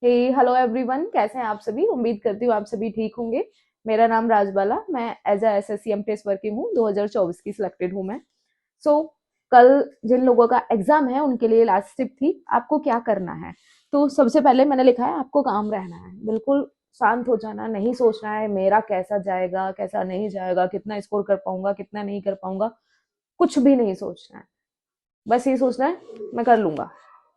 हे hello everyone, कैसे हैं आप सभी। उम्मीद करती हूँ आप सभी ठीक होंगे। मेरा नाम राजबाला, मैं as a SSC MTS working हूँ। 2024 की सिलेक्टेड हूँ मैं। सो कल जिन लोगों का एग्जाम है उनके लिए लास्ट टिप थी आपको क्या करना है। तो सबसे पहले मैंने लिखा है आपको काम रहना है, बिल्कुल शांत हो जाना, नहीं सोचना है मेरा कैसा जाएगा कैसा नहीं जाएगा, कितना स्कोर कर पाऊंगा कितना नहीं कर पाऊंगा, कुछ भी नहीं सोचना है। बस ये सोचना है मैं कर लूंगा,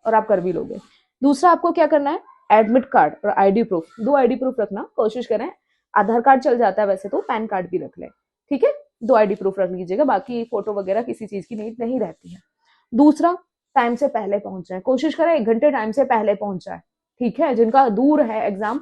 और आप कर भी लोगे। दूसरा आपको क्या करना है, एडमिट कार्ड और आईडी प्रूफ, दो आईडी प्रूफ रखना कोशिश करें। आधार कार्ड चल जाता है वैसे तो, पैन कार्ड भी रख लें, ठीक है। दो आईडी प्रूफ रख लीजिएगा, बाकी फोटो वगैरह किसी चीज की नीड नहीं रहती है। दूसरा, टाइम से पहले पहुंच जाए, कोशिश करें 1 घंटे टाइम से पहले पहुंच जाए, ठीक है। जिनका दूर है एग्जाम,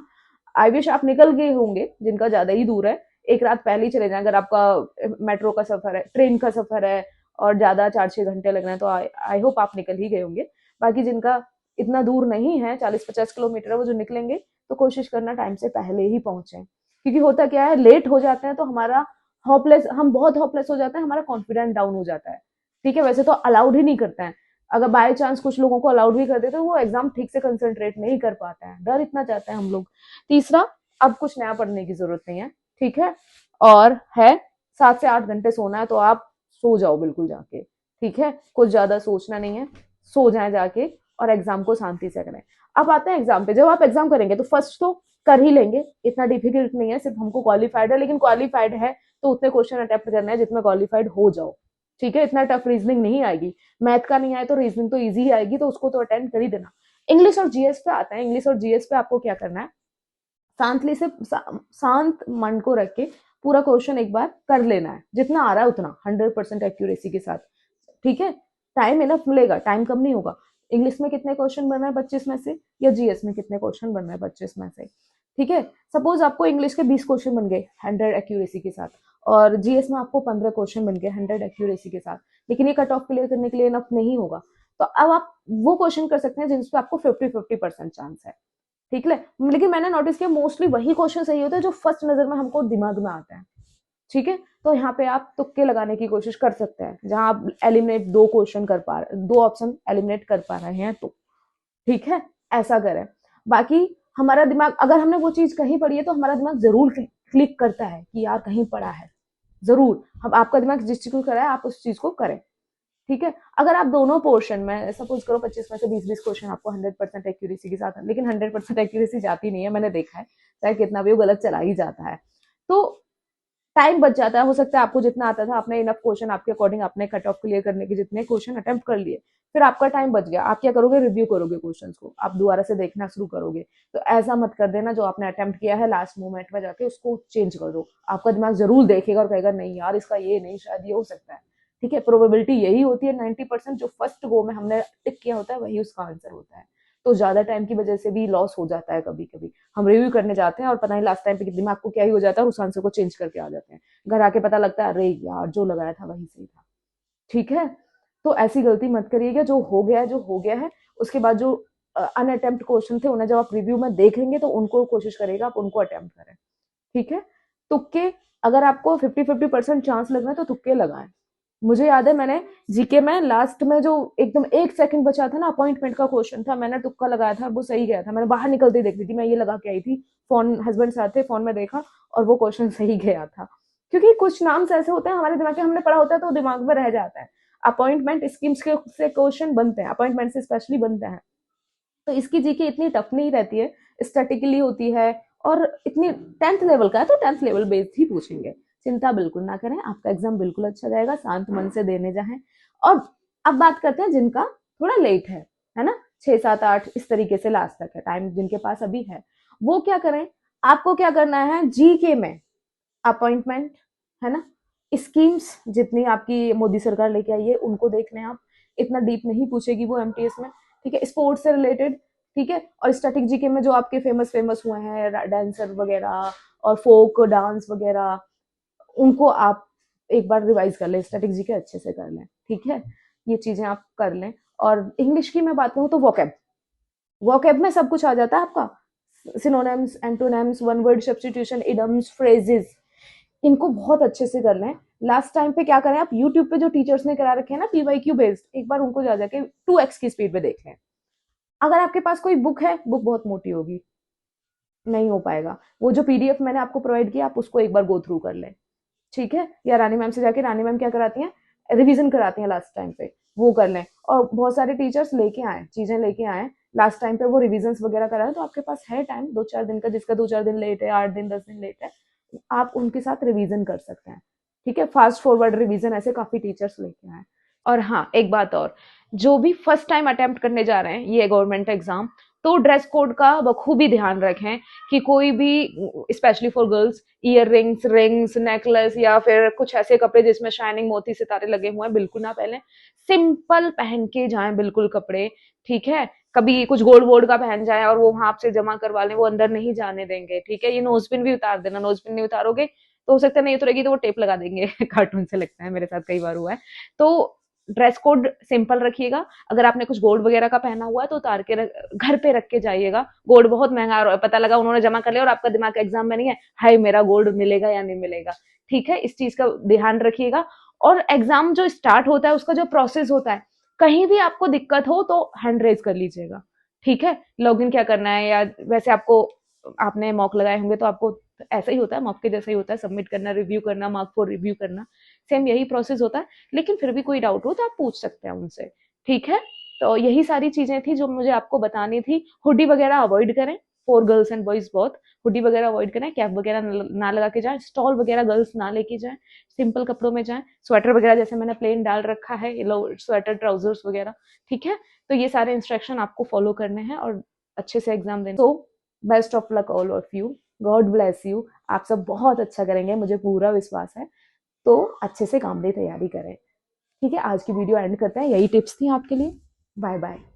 आई विश आप निकल गए होंगे, जिनका ज्यादा ही दूर है एक रात पहले ही चले जाए। अगर आपका मेट्रो का सफर है, ट्रेन का सफर है और ज्यादा 4-6 घंटे लग रहे हैं तो आई होप आप निकल ही गए होंगे। बाकी जिनका इतना दूर नहीं है, 40-50 किलोमीटर है, वो जो निकलेंगे तो कोशिश करना टाइम से पहले ही पहुंचे। क्योंकि होता क्या है, लेट हो जाते हैं तो हमारा होपलेस, हम बहुत होपलेस हो जाते हैं, हमारा कॉन्फिडेंस डाउन हो जाता है, ठीक है। वैसे तो अलाउड ही नहीं करते हैं, अगर बाय चांस कुछ लोगों को अलाउड भी कर देते तो वो एग्जाम ठीक से कंसंट्रेट नहीं कर पाते हैं, डर इतना चाहते हैं हम लोग। तीसरा, अब कुछ नया पढ़ने की जरूरत नहीं है, ठीक है। और है 7 से 8 घंटे सोना है तो आप सो जाओ बिल्कुल जाके, ठीक है। कुछ ज्यादा सोचना नहीं है, सो जाए जाके और एग्जाम को शांति से करें। अब आते हैं एग्जाम पे। जब आप एग्जाम करेंगे तो फर्स्ट तो कर ही लेंगे, इतना डिफिकल्ट नहीं है, सिर्फ हमको क्वालिफाइड है, लेकिन क्वालिफाइड है तो उतने क्वेश्चन अटेम्प्ट करना है जितने क्वालिफाइड हो जाओ, ठीक है। इतना टफ रीजनिंग नहीं आएगी, मैथ का नहीं आए तो रीजनिंग तो ईजी ही आएगी, तो उसको तो अटेम्प्ट कर ही देना। इंग्लिश और जीएस पे आता है। इंग्लिश और जीएस पे आपको क्या करना है, शांतली से शांत मन को रख के पूरा क्वेश्चन एक बार कर लेना है, जितना आ रहा है उतना 100% एक्यूरेसी के साथ, ठीक है। टाइम इनफ मिलेगा, टाइम कम नहीं होगा। इंग्लिश में कितने क्वेश्चन बन रहे हैं 25 में से, या जीएस में कितने क्वेश्चन बन रहे हैं 25 में से, ठीक है। सपोज आपको इंग्लिश के 20 क्वेश्चन बन गए 100 एक्यूरेसी के साथ, और जीएस में आपको 15 क्वेश्चन बन गए 100 एक्यूरेसी के साथ, लेकिन ये कट ऑफ क्लियर करने के लिए इनफ नहीं होगा। तो अब आप वो क्वेश्चन कर सकते हैं जिसपे आपको 50-50% चांस है, ठीक है। लेकिन मैंने नोटिस किया मोस्टली वही क्वेश्चन सही होते हैं जो फर्स्ट नजर में हमको दिमाग में आता है, ठीक है। तो यहाँ पे आप तुक्के लगाने की कोशिश कर सकते हैं, जहां आप एलिमिनेट दो क्वेश्चन कर पा रहे, दो ऑप्शन एलिमिनेट कर पा रहे हैं तो, ठीक है, ऐसा करें। बाकी हमारा दिमाग, अगर हमने वो चीज कहीं पढ़ी है तो हमारा दिमाग जरूर क्लिक करता है कि यार कहीं पढ़ा है, जरूर। हम, आपका दिमाग जिस चीज को करा है आप उस चीज को करें, ठीक है। अगर आप दोनों पोर्शन में सपोज करो 25 में से 20-20 क्वेश्चन आपको 100% एक्यूरेसी के साथ है, लेकिन 100% एक्यूरेसी जाती नहीं है, मैंने देखा है, चाहे कितना भी वो गलत चला ही जाता है, तो टाइम बच जाता है। हो सकता है आपको जितना आता था आपने इनफ क्वेश्चन आपके अकॉर्डिंग आपने कट ऑफ क्लियर करने के जितने क्वेश्चन अटेम्प्ट कर लिए, फिर आपका टाइम बच गया, आप क्या करोगे, रिव्यू करोगे क्वेश्चंस को, आप दोबारा से देखना शुरू करोगे। तो ऐसा मत कर देना, जो आपने अटेम्प्ट किया है लास्ट मोमेंट में जाके उसको चेंज कर दो। आपका दिमाग जरूर देखेगा और कहेगा नहीं यार इसका ये नहीं, शायद ये हो सकता है, ठीक है। प्रोबेबिलिटी यही होती है 90%, जो फर्स्ट गो में हमने टिक किया होता है वही उसका आंसर होता है। तो ज्यादा टाइम की वजह से भी लॉस हो जाता है, कभी कभी हम रिव्यू करने जाते हैं और पता नहीं लास्ट टाइम पे दिमाग को क्या ही हो जाता है और उस आंसर को चेंज करके आ जाते हैं, घर आके पता लगता है अरे यार जो लगाया था वही सही था, ठीक है। तो ऐसी गलती मत करिएगा, जो हो गया है जो हो गया है। उसके बाद जो अनअटेम्प्ट क्वेश्चन थे उन्हें जब आप रिव्यू में देखेंगे तो उनको कोशिश करेगा आप उनको अटेम्प्ट करें, ठीक है। तुक्के, अगर आपको 50-50% चांस लग रहा है तो तुक्के लगाएं। मुझे याद है मैंने जीके में लास्ट में जो एकदम 1 सेकंड बचा था ना, अपॉइंटमेंट का क्वेश्चन था, मैंने तुक्का लगाया था, वो सही गया था। मैंने बाहर निकलते ही देख ली थी, मैं ये लगा के आई थी, फोन हस्बैंड साथ थे, फोन में देखा और वो क्वेश्चन सही गया था। क्योंकि कुछ नाम ऐसे होते हैं हमारे दिमाग के, हमने पढ़ा होता है तो दिमाग में रह जाता है। अपॉइंटमेंट स्कीम्स के से क्वेश्चन बनते हैं, अपॉइंटमेंट से स्पेशली बनते हैं, तो इसकी जीके इतनी टफ नहीं रहती है, स्टैटिकली होती है, और इतनी 10th लेवल का है तो 10th लेवल बेस्ड ही पूछेंगे। चिंता बिल्कुल ना करें, आपका एग्जाम बिल्कुल अच्छा जाएगा, शांत मन से देने जाएं। और अब बात करते हैं जिनका थोड़ा लेट है ना, 6-7-8 इस तरीके से लास्ट तक है टाइम जिनके पास अभी है, वो क्या करें। आपको क्या करना है, जीके में अपॉइंटमेंट, है ना, स्कीम्स जितनी आपकी मोदी सरकार लेके आई है उनको देखने हैं आप, इतना डीप नहीं पूछेगी वो एमटीएस में, ठीक है। स्पोर्ट्स से रिलेटेड, ठीक है। और स्टैटिक जीके में जो आपके फेमस फेमस हुए हैं डांसर वगैरह और फोक डांस वगैरह, उनको आप एक बार रिवाइज कर लें, स्टैटिक जीके अच्छे से कर लें, ठीक है। ये चीजें आप कर लें। और इंग्लिश की मैं बात करूँ तो वोकैब, वोकैब में सब कुछ आ जाता है आपका, synonyms, antonyms, one word substitution, idioms, phrases, इनको बहुत अच्छे से कर लें। लास्ट टाइम पे क्या करें, आप यूट्यूब पे जो टीचर्स ने करा रखे हैं ना पीवाईक्यू बेस्ड, एक बार उनको जा जाके 2x की स्पीड पे देख लें, अगर आपके पास कोई बुक है, बुक बहुत मोटी होगी, नहीं हो पाएगा। वो जो पीडीएफ मैंने आपको प्रोवाइड किया, आप उसको एक बार गो थ्रू कर लें, ठीक है। या रानी मैम से जाके, रानी मैम क्या कराती हैं, रिवीजन कराती हैं लास्ट टाइम पे, वो कर लें। और बहुत सारे टीचर्स लेके आए, चीजें लेके आए लास्ट टाइम पे, वो रिविजन वगैरह कराए, तो आपके पास है टाइम 2-4 दिन का, जिसका 2-4 दिन लेट है, 8 दिन 10 दिन लेट है, आप उनके साथ रिवीजन कर सकते हैं, ठीक है। फास्ट फॉरवर्ड रिवीजन ऐसे काफी टीचर्स लेके आए। और हाँ, एक बात और, जो भी फर्स्ट टाइम अटेम्प्ट करने जा रहे हैं ये गवर्नमेंट एग्जाम, तो ड्रेस कोड का बखूबी ध्यान रखें कि कोई भी, specially for girls, year rings, rings, necklace या फिर कुछ ऐसे कपड़े जिसमें शाइनिंग मोती सितारे लगे हुए हैं, बिल्कुल ना पहने। सिंपल पहन के जाएं बिल्कुल कपड़े, ठीक है। कभी कुछ गोल्ड वोल्ड का पहन जाए और वो वहां आपसे जमा करवा लें, वो अंदर नहीं जाने देंगे, ठीक है। ये नोजपिन भी उतार देना, नोजपिन नहीं उतारोगे तो हो सकता है नहीं उतरेगी तो वो टेप लगा देंगे कार्टून से लगता है, मेरे साथ कई बार हुआ है। तो ड्रेस कोड सिंपल रखिएगा। अगर आपने कुछ गोल्ड वगैरह का पहना हुआ है तो उतार के घर पे रख के जाइएगा। गोल्ड बहुत महंगा है, पता लगा उन्होंने जमा कर लिया और आपका दिमाग एग्जाम में नहीं है, हाय मेरा गोल्ड मिलेगा या नहीं मिलेगा, ठीक है। इस चीज का ध्यान रखिएगा। और एग्जाम जो स्टार्ट होता है उसका जो प्रोसेस होता है, कहीं भी आपको दिक्कत हो तो हैंड रेज कर लीजिएगा, ठीक है। लॉगिन क्या करना है, या वैसे आपको, आपने मॉक लगाए होंगे तो आपको ऐसा ही होता है, मॉक के जैसा ही होता है, सबमिट करना, रिव्यू करना, मार्क फॉर रिव्यू करना, सेम यही प्रोसेस होता है। लेकिन फिर भी कोई डाउट हो तो आप पूछ सकते हैं उनसे, ठीक है। तो यही सारी चीजें थी जो मुझे आपको बतानी थी। हुडी वगैरह अवॉइड करें, for girls and boys both. Hoodie वगैरह अवॉइड करें, कैप वगैरह ना लगा के जाएं, स्टॉल वगैरह गर्ल्स ना लेके जाएं, सिंपल कपड़ों में जाएं, स्वेटर वगैरह जैसे मैंने प्लेन डाल रखा है, स्वेटर ट्राउजर्स वगैरह, ठीक है। तो ये सारे इंस्ट्रक्शन आपको फॉलो करने हैं और अच्छे से एग्जाम देने। So best of luck all of you, God bless you. आप सब बहुत अच्छा करेंगे, मुझे पूरा विश्वास है। तो अच्छे से काम की तैयारी करें, ठीक है। आज की वीडियो एंड करते हैं, यही टिप्स थी आपके लिए। Bye bye.